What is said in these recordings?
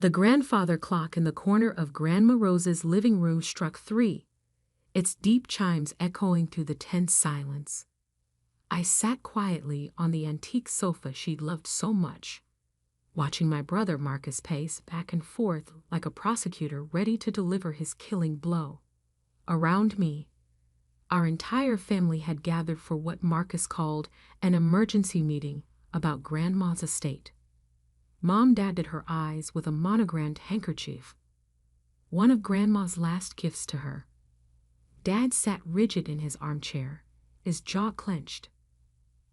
The grandfather clock in the corner of Grandma Rose's living room struck 3, its deep chimes echoing through the tense silence. I sat quietly on the antique sofa she'd loved so much, watching my brother Marcus pace back and forth like a prosecutor ready to deliver his killing blow. Around me, our entire family had gathered for what Marcus called an emergency meeting about Grandma's estate. Mom dabbed her eyes with a monogrammed handkerchief, one of Grandma's last gifts to her. Dad sat rigid in his armchair, his jaw clenched.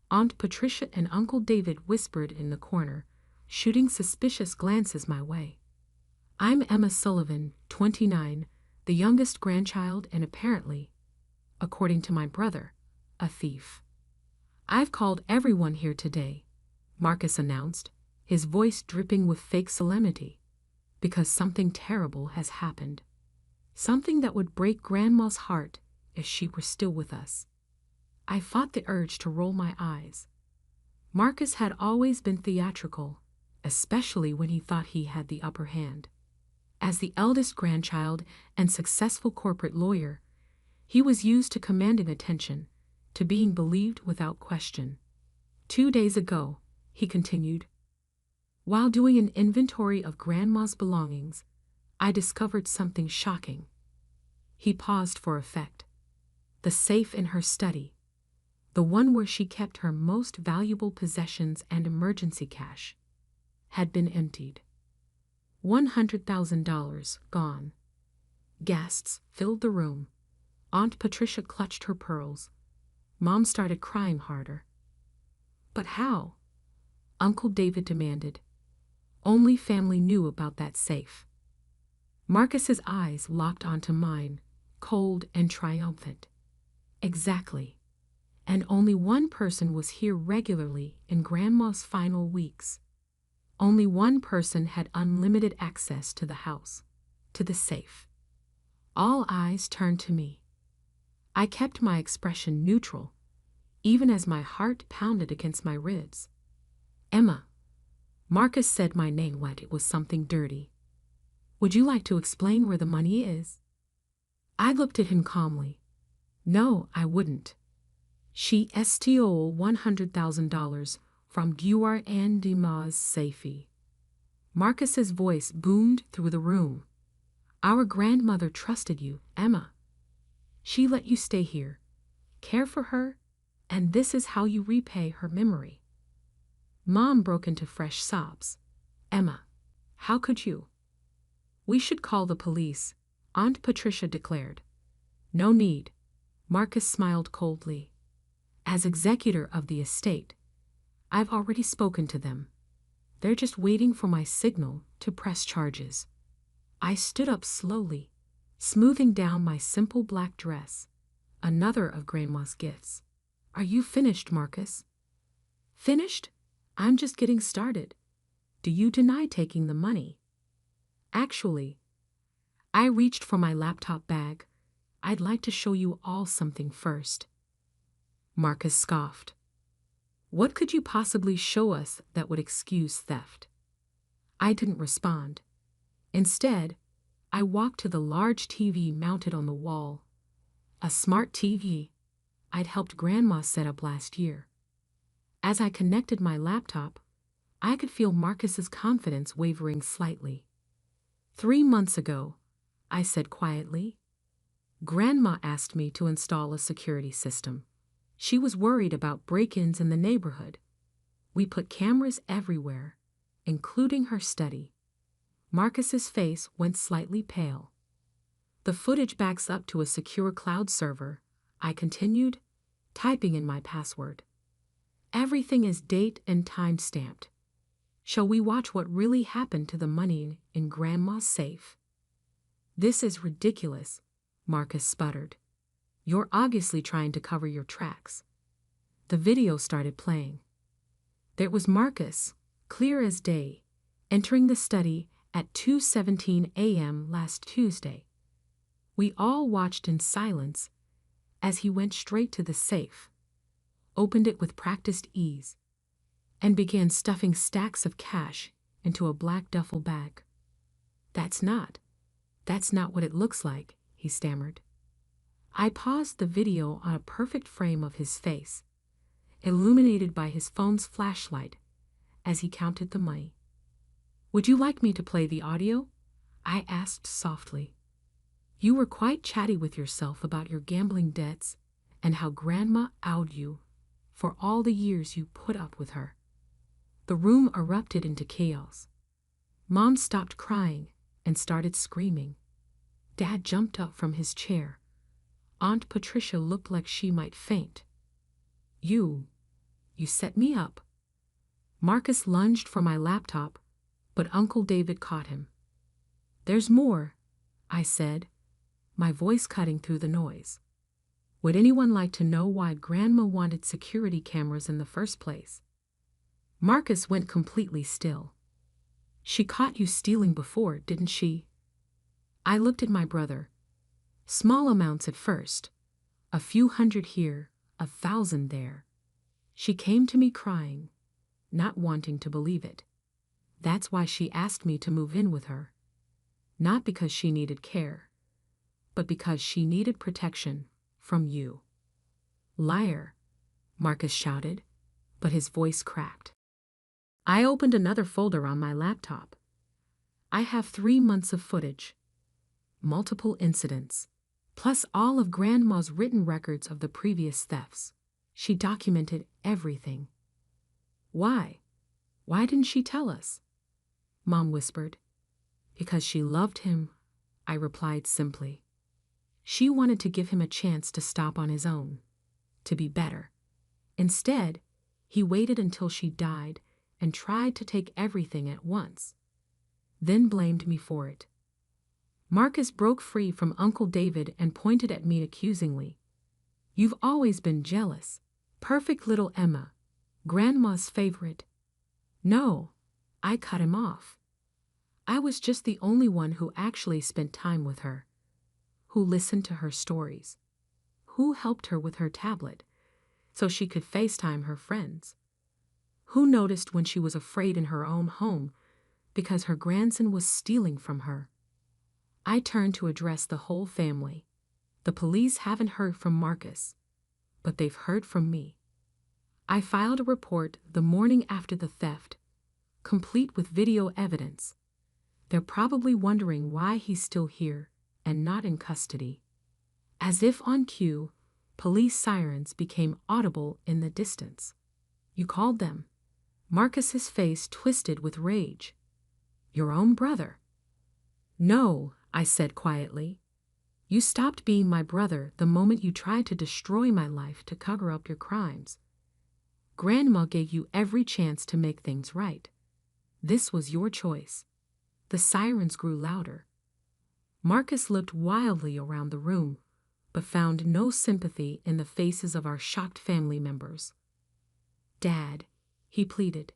Aunt Patricia and Uncle David whispered in the corner, shooting suspicious glances my way. I'm Emma Sullivan, 29, the youngest grandchild and apparently, according to my brother, a thief. I've called everyone here today, Marcus announced, his voice dripping with fake solemnity, because something terrible has happened. Something that would break Grandma's heart if she were still with us. I fought the urge to roll my eyes. Marcus had always been theatrical, especially when he thought he had the upper hand. As the eldest grandchild and successful corporate lawyer, he was used to commanding attention, to being believed without question. 2 days ago, he continued, while doing an inventory of Grandma's belongings, I discovered something shocking. He paused for effect. The safe in her study, the one where she kept her most valuable possessions and emergency cash, had been emptied. $100,000 gone. Gasps filled the room. Aunt Patricia clutched her pearls. Mom started crying harder. But how? Uncle David demanded. Only family knew about that safe. Marcus's eyes locked onto mine, cold and triumphant. Exactly. And only one person was here regularly in Grandma's final weeks. Only one person had unlimited access to the house, to the safe. All eyes turned to me. I kept my expression neutral, even as my heart pounded against my ribs. Emma. Marcus said my name like it was something dirty. Would you like to explain where the money is? I looked at him calmly. No, I wouldn't. She stole $100,000 from Guar and Dima's safe. Marcus's voice boomed through the room. Our grandmother trusted you, Emma. She let you stay here, care for her, and this is how you repay her memory. Mom broke into fresh sobs. Emma, how could you? We should call the police, Aunt Patricia declared. No need. Marcus smiled coldly. As executor of the estate, I've already spoken to them. They're just waiting for my signal to press charges. I stood up slowly, smoothing down my simple black dress, another of Grandma's gifts. Are you finished, Marcus? Finished? I'm just getting started. Do you deny taking the money? Actually, I reached for my laptop bag. I'd like to show you all something first. Marcus scoffed. What could you possibly show us that would excuse theft? I didn't respond. Instead, I walked to the large TV mounted on the wall. A smart TV I'd helped Grandma set up last year. As I connected my laptop, I could feel Marcus's confidence wavering slightly. 3 months ago, I said quietly, Grandma asked me to install a security system. She was worried about break-ins in the neighborhood. We put cameras everywhere, including her study. Marcus's face went slightly pale. The footage backs up to a secure cloud server, I continued, typing in my password. Everything is date and time stamped. Shall we watch what really happened to the money in Grandma's safe? This is ridiculous, Marcus sputtered. You're obviously trying to cover your tracks. The video started playing. There was Marcus, clear as day, entering the study at 2:17 a.m. last Tuesday. We all watched in silence as he went straight to the safe, opened it with practiced ease, and began stuffing stacks of cash into a black duffel bag. That's not what it looks like," he stammered. I paused the video on a perfect frame of his face, illuminated by his phone's flashlight, as he counted the money. "Would you like me to play the audio?" I asked softly. "You were quite chatty with yourself about your gambling debts and how Grandma owed you for all the years you put up with her." The room erupted into chaos. Mom stopped crying and started screaming. Dad jumped up from his chair. Aunt Patricia looked like she might faint. You set me up." Marcus lunged for my laptop, but Uncle David caught him. "There's more," I said, my voice cutting through the noise. "Would anyone like to know why Grandma wanted security cameras in the first place?" Marcus went completely still. "She caught you stealing before, didn't she?" I looked at my brother. "Small amounts at first. A few hundred here, 1,000 there. She came to me crying, not wanting to believe it. That's why she asked me to move in with her. Not because she needed care, but because she needed protection from you." "Liar," Marcus shouted, but his voice cracked. I opened another folder on my laptop. I have 3 months of footage, multiple incidents, plus all of Grandma's written records of the previous thefts. She documented everything. "Why? Why didn't she tell us?" Mom whispered. "Because she loved him," I replied simply. "She wanted to give him a chance to stop on his own, to be better. Instead, he waited until she died and tried to take everything at once, then blamed me for it." Marcus broke free from Uncle David and pointed at me accusingly. "You've always been jealous. Perfect little Emma, Grandma's favorite." "No," I cut him off. "I was just the only one who actually spent time with her, who listened to her stories, who helped her with her tablet so she could FaceTime her friends, who noticed when she was afraid in her own home because her grandson was stealing from her." I turned to address the whole family. "The police haven't heard from Marcus, but they've heard from me. I filed a report the morning after the theft, complete with video evidence. They're probably wondering why he's still here and not in custody." As if on cue, police sirens became audible in the distance. "You called them?" Marcus's face twisted with rage. "Your own brother?" "No," I said quietly. "You stopped being my brother the moment you tried to destroy my life to cover up your crimes. Grandma gave you every chance to make things right. This was your choice." The sirens grew louder. Marcus looked wildly around the room, but found no sympathy in the faces of our shocked family members. "Dad," he pleaded,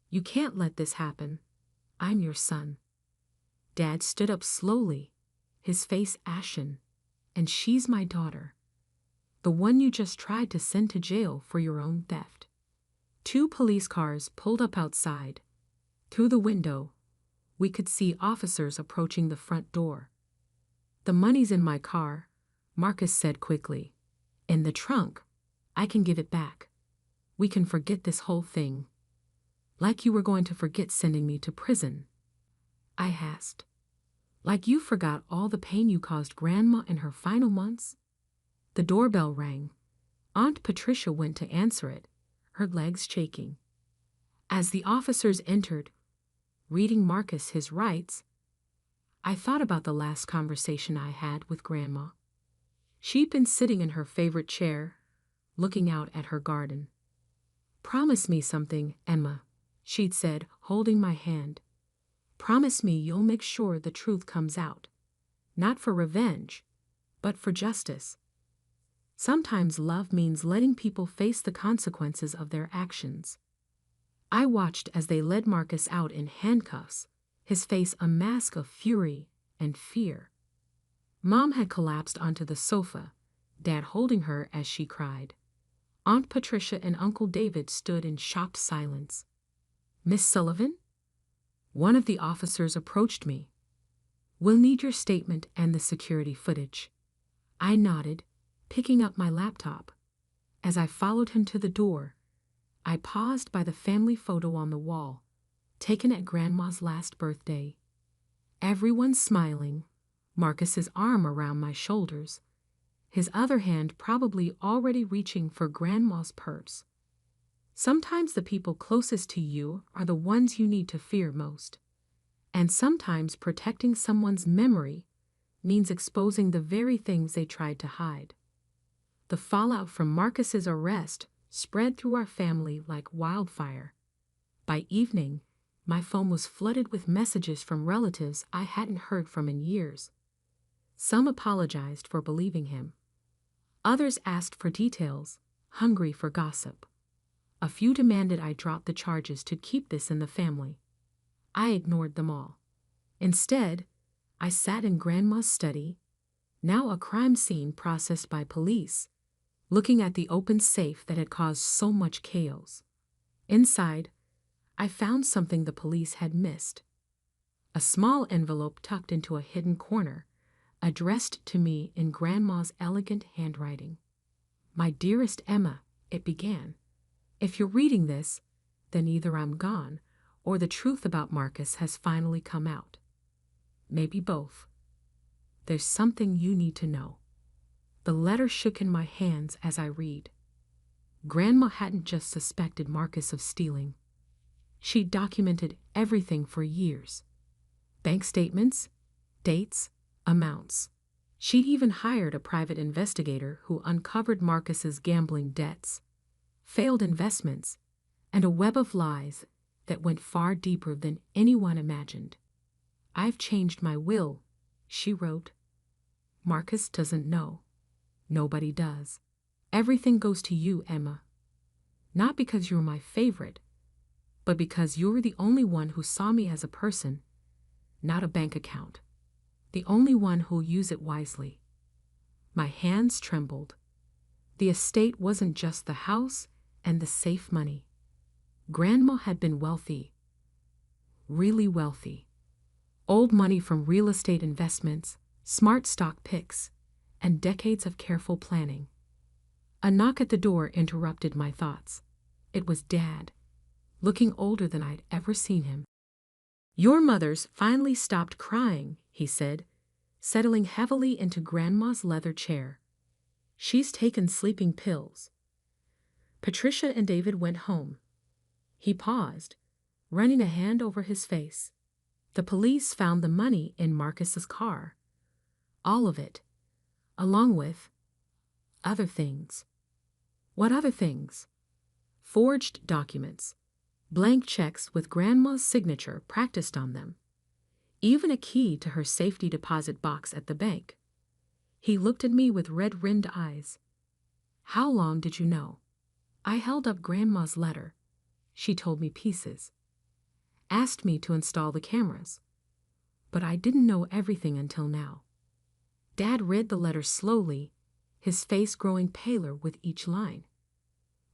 "you can't let this happen. I'm your son." Dad stood up slowly, his face ashen. "And she's my daughter, the one you just tried to send to jail for your own theft." 2 police cars pulled up outside. Through the window, we could see officers approaching the front door. "The money's in my car," Marcus said quickly. "In the trunk. I can give it back. We can forget this whole thing. Like you were going to forget sending me to prison." I asked. "Like you forgot all the pain you caused Grandma in her final months?" The doorbell rang. Aunt Patricia went to answer it, her legs shaking. As the officers entered, reading Marcus his rights, I thought about the last conversation I had with Grandma. She'd been sitting in her favorite chair, looking out at her garden. "Promise me something, Emma," she'd said, holding my hand. "Promise me you'll make sure the truth comes out. Not for revenge, but for justice. Sometimes love means letting people face the consequences of their actions." I watched as they led Marcus out in handcuffs, his face a mask of fury and fear. Mom had collapsed onto the sofa, Dad holding her as she cried. Aunt Patricia and Uncle David stood in shocked silence. "Miss Sullivan?" One of the officers approached me. We'll need your statement and the security footage. I nodded, picking up my laptop. As I followed him to the door, I paused by the family photo on the wall, taken at Grandma's last birthday. Everyone smiling, Marcus's arm around my shoulders, his other hand probably already reaching for Grandma's purse. Sometimes the people closest to you are the ones you need to fear most. And sometimes protecting someone's memory means exposing the very things they tried to hide. The fallout from Marcus's arrest spread through our family like wildfire. By evening, my phone was flooded with messages from relatives I hadn't heard from in years. Some apologized for believing him. Others asked for details, hungry for gossip. A few demanded I drop the charges to keep this in the family. I ignored them all. Instead, I sat in Grandma's study, now a crime scene processed by police, looking at the open safe that had caused so much chaos. Inside, I found something the police had missed. A small envelope tucked into a hidden corner, addressed to me in Grandma's elegant handwriting. "My dearest Emma," it began. "If you're reading this, then either I'm gone or the truth about Marcus has finally come out. Maybe both. There's something you need to know." The letter shook in my hands as I read. Grandma hadn't just suspected Marcus of stealing. She'd documented everything for years. Bank statements, dates, amounts. She'd even hired a private investigator who uncovered Marcus's gambling debts, failed investments, and a web of lies that went far deeper than anyone imagined. "I've changed my will," she wrote. "Marcus doesn't know. Nobody does. Everything goes to you, Emma. Not because you're my favorite, but because you're the only one who saw me as a person, not a bank account. The only one who'll use it wisely." My hands trembled. The estate wasn't just the house and the safe money. Grandma had been wealthy. Really wealthy. Old money from real estate investments, smart stock picks, and decades of careful planning. A knock at the door interrupted my thoughts. It was Dad, looking older than I'd ever seen him. "Your mother's finally stopped crying," he said, settling heavily into Grandma's leather chair. "She's taken sleeping pills." Patricia and David went home. He paused, running a hand over his face. "The police found the money in Marcus's car. All of it, along with other things." "What other things?" "Forged documents, blank checks with Grandma's signature practiced on them, even a key to her safety deposit box at the bank." He looked at me with red-rimmed eyes. "How long did you know?" I held up Grandma's letter. She told me pieces. Asked me to install the cameras. But I didn't know everything until now. Dad read the letter slowly, his face growing paler with each line.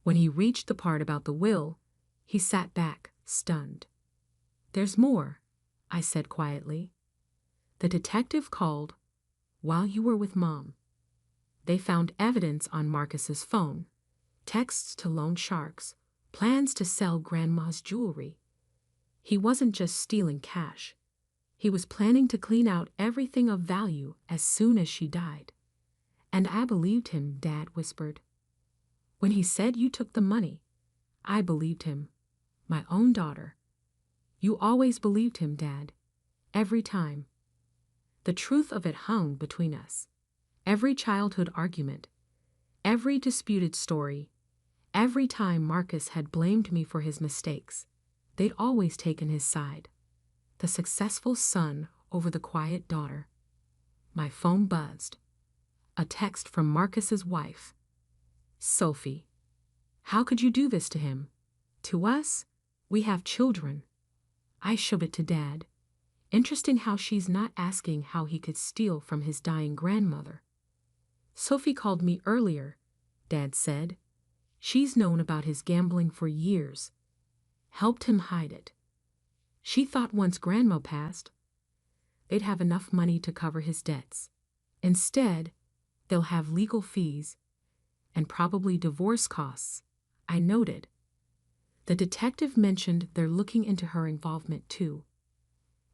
When he reached the part about the will, he sat back, stunned. "There's more," I said quietly. "The detective called while you were with Mom. They found evidence on Marcus's phone, texts to loan sharks, plans to sell Grandma's jewelry. He wasn't just stealing cash. He was planning to clean out everything of value as soon as she died." "And I believed him," Dad whispered. "When he said you took the money, I believed him. My own daughter." "You always believed him, Dad. Every time." The truth of it hung between us. Every childhood argument, every disputed story, every time Marcus had blamed me for his mistakes, they'd always taken his side. The successful son over the quiet daughter. My phone buzzed. A text from Marcus's wife. "Sophie, how could you do this to him? To us? We have children." I showed it to Dad. Interesting how she's not asking how he could steal from his dying grandmother. "Sophie called me earlier," Dad said. "She's known about his gambling for years. Helped him hide it. She thought once Grandma passed, they'd have enough money to cover his debts. Instead, they'll have legal fees and probably divorce costs, I noted. The detective mentioned they're looking into her involvement too.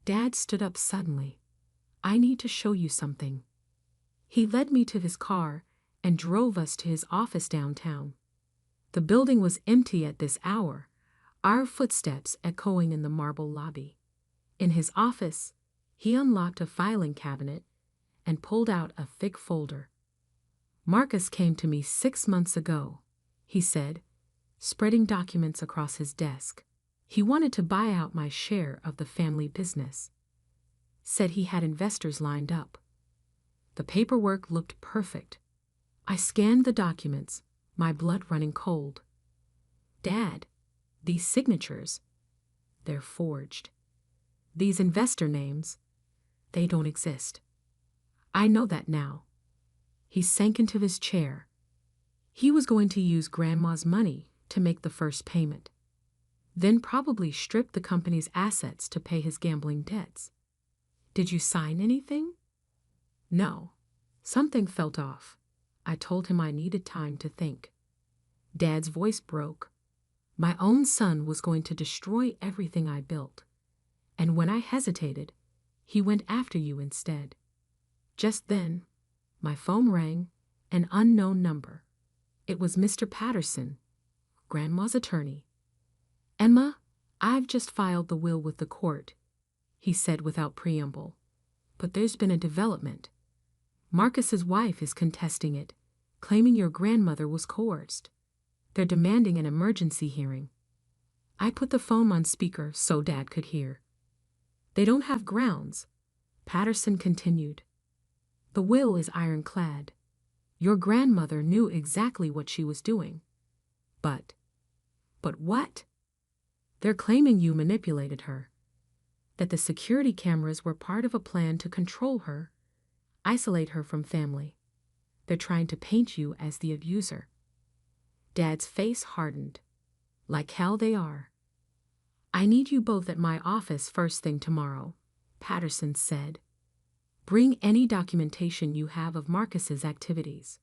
Dad stood up suddenly. I need to show you something. He led me to his car and drove us to his office downtown. The building was empty at this hour, our footsteps echoing in the marble lobby. In his office, he unlocked a filing cabinet and pulled out a thick folder. Marcus came to me 6 months ago, he said, spreading documents across his desk. He wanted to buy out my share of the family business. Said he had investors lined up. The paperwork looked perfect. I scanned the documents, my blood running cold. Dad, these signatures, they're forged. These investor names, they don't exist. I know that now. He sank into his chair. He was going to use Grandma's money to make the first payment, then probably strip the company's assets to pay his gambling debts. Did you sign anything? No. Something felt off. I told him I needed time to think. Dad's voice broke. My own son was going to destroy everything I built. And when I hesitated, he went after you instead. Just then, my phone rang, an unknown number. It was Mr. Patterson, Grandma's attorney. Emma, I've just filed the will with the court, he said without preamble. But there's been a development. Marcus's wife is contesting it, claiming your grandmother was coerced. They're demanding an emergency hearing. I put the phone on speaker so Dad could hear. They don't have grounds, Patterson continued. The will is ironclad. Your grandmother knew exactly what she was doing. But what? They're claiming you manipulated her. That the security cameras were part of a plan to control her, isolate her from family. They're trying to paint you as the abuser. Dad's face hardened. Like hell they are. I need you both at my office first thing tomorrow, Patterson said. Bring any documentation you have of Marcus's activities.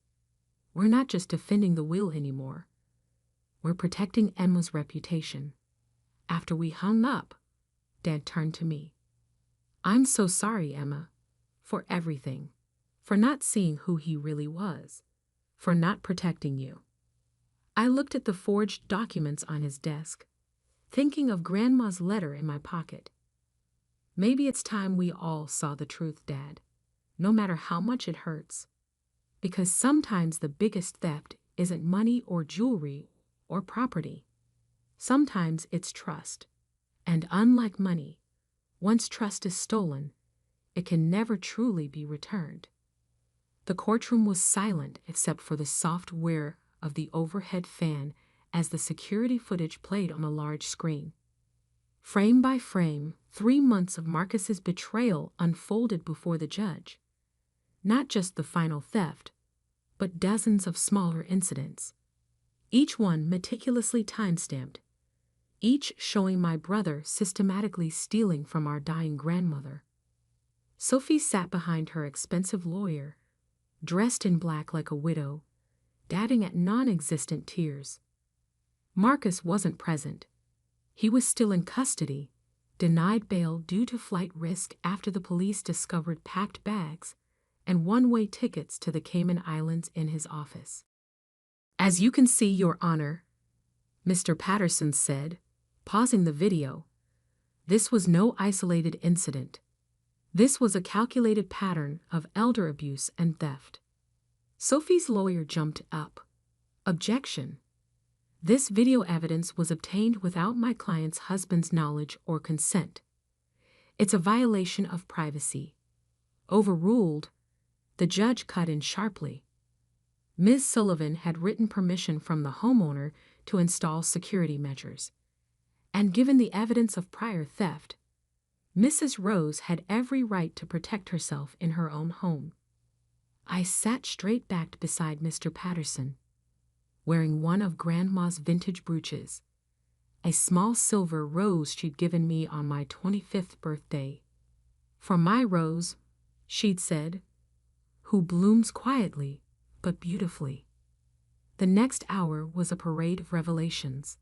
We're not just defending the will anymore. We're protecting Emma's reputation. After we hung up, Dad turned to me. I'm so sorry, Emma, for everything, for not seeing who he really was, for not protecting you. I looked at the forged documents on his desk, thinking of Grandma's letter in my pocket. Maybe it's time we all saw the truth, Dad, no matter how much it hurts. Because sometimes the biggest theft isn't money or jewelry or property. Sometimes it's trust. And unlike money, once trust is stolen, it can never truly be returned. The courtroom was silent except for the soft whir of the overhead fan as the security footage played on a large screen. Frame by frame, 3 months of Marcus's betrayal unfolded before the judge. Not just the final theft, but dozens of smaller incidents, each one meticulously time-stamped, each showing my brother systematically stealing from our dying grandmother. Sophie sat behind her expensive lawyer, dressed in black like a widow, dabbing at non-existent tears. Marcus wasn't present. He was still in custody, denied bail due to flight risk after the police discovered packed bags and one-way tickets to the Cayman Islands in his office. As you can see, Your Honor, Mr. Patterson said, pausing the video, this was no isolated incident. This was a calculated pattern of elder abuse and theft. Sophie's lawyer jumped up. Objection. This video evidence was obtained without my client's husband's knowledge or consent. It's a violation of privacy. Overruled, the judge cut in sharply. Ms. Sullivan had written permission from the homeowner to install security measures. And given the evidence of prior theft, Mrs. Rose had every right to protect herself in her own home. I sat straight-backed beside Mr. Patterson, wearing one of Grandma's vintage brooches, a small silver rose she'd given me on my 25th birthday. "For my Rose," she'd said, "who blooms quietly, but beautifully." The next hour was a parade of revelations.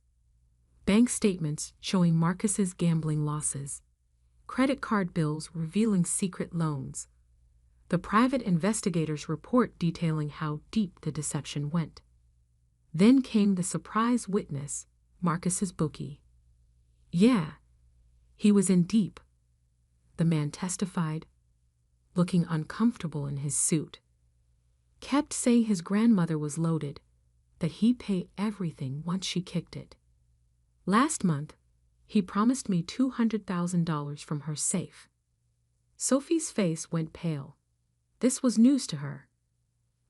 Bank statements showing Marcus's gambling losses. Credit card bills revealing secret loans. The private investigator's report detailing how deep the deception went. Then came the surprise witness, Marcus's bookie. "Yeah, he was in deep," the man testified, looking uncomfortable in his suit. "Kept saying his grandmother was loaded, that he'd pay everything once she kicked it. Last month, he promised me $200,000 from her safe." Sophie's face went pale. This was news to her.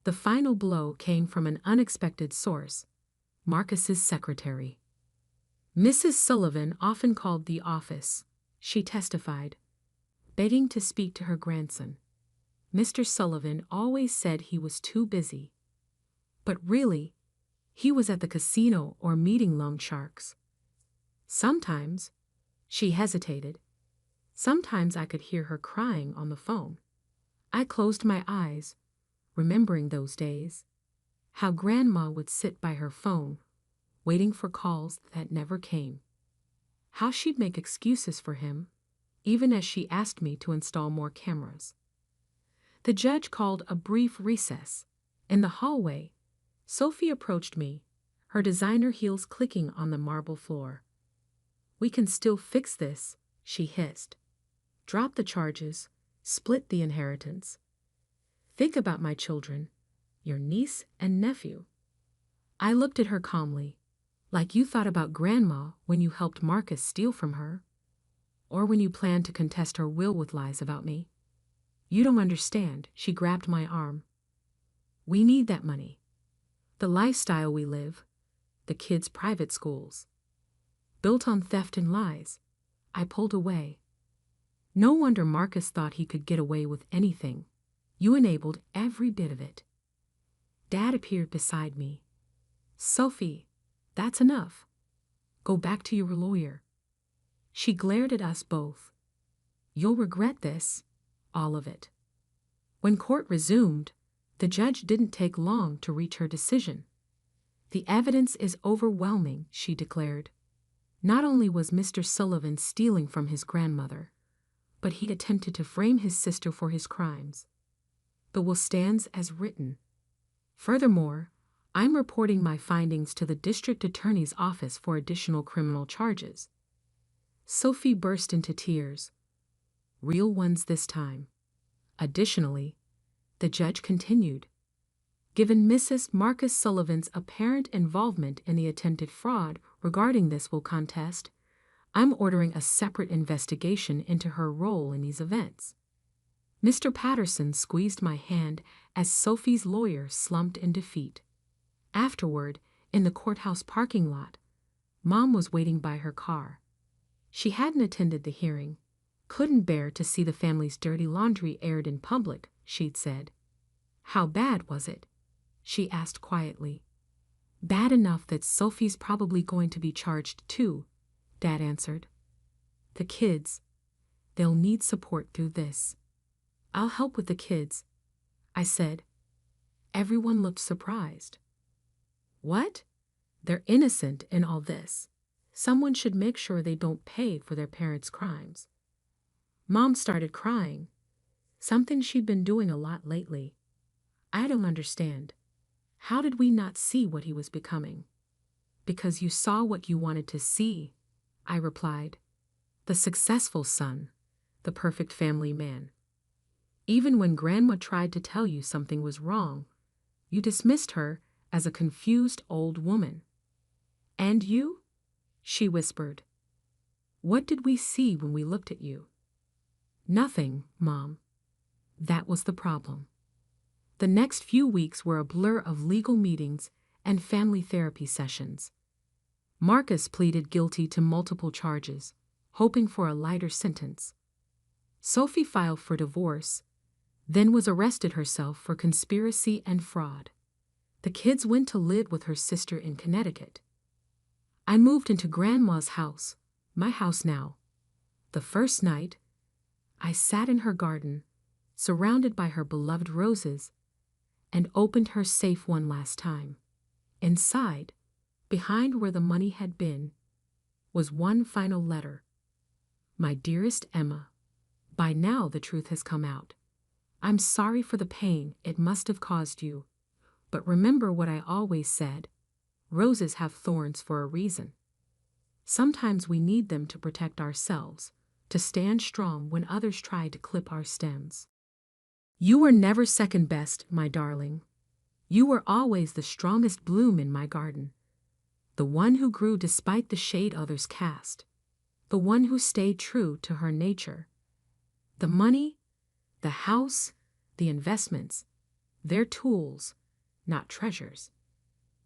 The final blow came from an unexpected source, Marcus's secretary. "Mrs. Sullivan often called the office," she testified, begging to speak to her grandson. "Mr. Sullivan always said he was too busy. But really, he was at the casino or meeting loan sharks. Sometimes," she hesitated, "sometimes I could hear her crying on the phone. I closed my eyes, remembering those days. How Grandma would sit by her phone, waiting for calls that never came. How she'd make excuses for him, even as she asked me to install more cameras." The judge called a brief recess. In the hallway, Sophie approached me, her designer heels clicking on the marble floor. "We can still fix this," she hissed. "Drop the charges, split the inheritance. Think about my children, your niece and nephew." I looked at her calmly, "Like you thought about Grandma when you helped Marcus steal from her, or when you planned to contest her will with lies about me. You don't understand." She grabbed my arm. "We need that money. The lifestyle we live, the kids' private schools, built on theft and lies." I pulled away. "No wonder Marcus thought he could get away with anything. You enabled every bit of it." Dad appeared beside me. "Sophie, that's enough. Go back to your lawyer." She glared at us both. "You'll regret this, all of it." When court resumed, the judge didn't take long to reach her decision. "The evidence is overwhelming," she declared. "Not only was Mr. Sullivan stealing from his grandmother, but he'd attempted to frame his sister for his crimes. The will stands as written. Furthermore, I'm reporting my findings to the district attorney's office for additional criminal charges." Sophie burst into tears. Real ones this time. Additionally, the judge continued, "Given Mrs. Marcus Sullivan's apparent involvement in the attempted fraud regarding this will contest, I'm ordering a separate investigation into her role in these events." Mr. Patterson squeezed my hand as Sophie's lawyer slumped in defeat. Afterward, in the courthouse parking lot, Mom was waiting by her car. She hadn't attended the hearing, couldn't bear to see the family's dirty laundry aired in public, she'd said. "How bad was it?" she asked quietly. "Bad enough that Sophie's probably going to be charged too," Dad answered. "The kids, they'll need support through this." "I'll help with the kids," I said. Everyone looked surprised. "What? They're innocent in all this. Someone should make sure they don't pay for their parents' crimes." Mom started crying, something she'd been doing a lot lately. "I don't understand. How did we not see what he was becoming?" "Because you saw what you wanted to see," I replied. "The successful son, the perfect family man. Even when Grandma tried to tell you something was wrong, you dismissed her as a confused old woman." "And you?" she whispered. "What did we see when we looked at you?" "Nothing, Mom." That was the problem. The next few weeks were a blur of legal meetings and family therapy sessions. Marcus pleaded guilty to multiple charges, hoping for a lighter sentence. Sophie filed for divorce, then was arrested herself for conspiracy and fraud. The kids went to live with her sister in Connecticut. I moved into Grandma's house, my house now. The first night, I sat in her garden, surrounded by her beloved roses, and opened her safe one last time. Inside, behind where the money had been, was one final letter. My dearest Emma, by now the truth has come out. I'm sorry for the pain it must have caused you, but remember what I always said. Roses have thorns for a reason. Sometimes we need them to protect ourselves, to stand strong when others try to clip our stems. You were never second best, my darling. You were always the strongest bloom in my garden, the one who grew despite the shade others cast, the one who stayed true to her nature. The money, the house, the investments, they're tools, not treasures.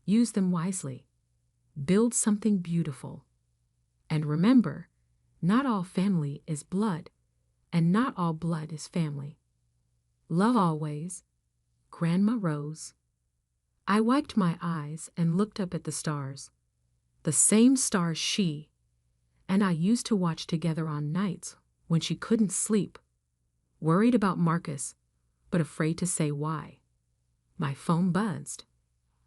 Use them wisely. Build something beautiful. And remember, not all family is blood, and not all blood is family. Love always, Grandma Rose. I wiped my eyes and looked up at the stars. The same stars she and I used to watch together on nights when she couldn't sleep, worried about Marcus, but afraid to say why. My phone buzzed.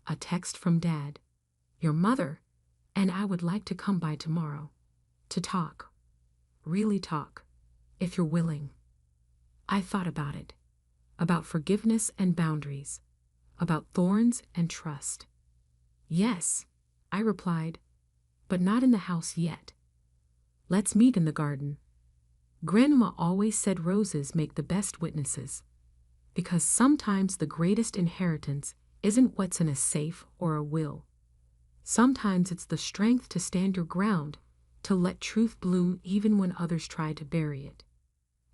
A text from Dad. Your mother and I would like to come by tomorrow to talk. Really talk, if you're willing. I thought about it. About forgiveness and boundaries. About thorns and trust. Yes, I replied, but not in the house yet. Let's meet in the garden. Grandma always said roses make the best witnesses, because sometimes the greatest inheritance isn't what's in a safe or a will. Sometimes it's the strength to stand your ground, to let truth bloom even when others try to bury it.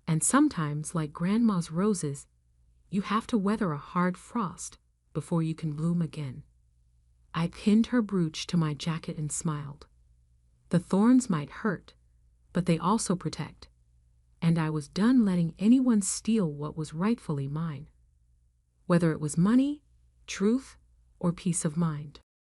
And sometimes, like Grandma's roses, you have to weather a hard frost before you can bloom again. I pinned her brooch to my jacket and smiled. The thorns might hurt, but they also protect, and I was done letting anyone steal what was rightfully mine, whether it was money, truth, or peace of mind.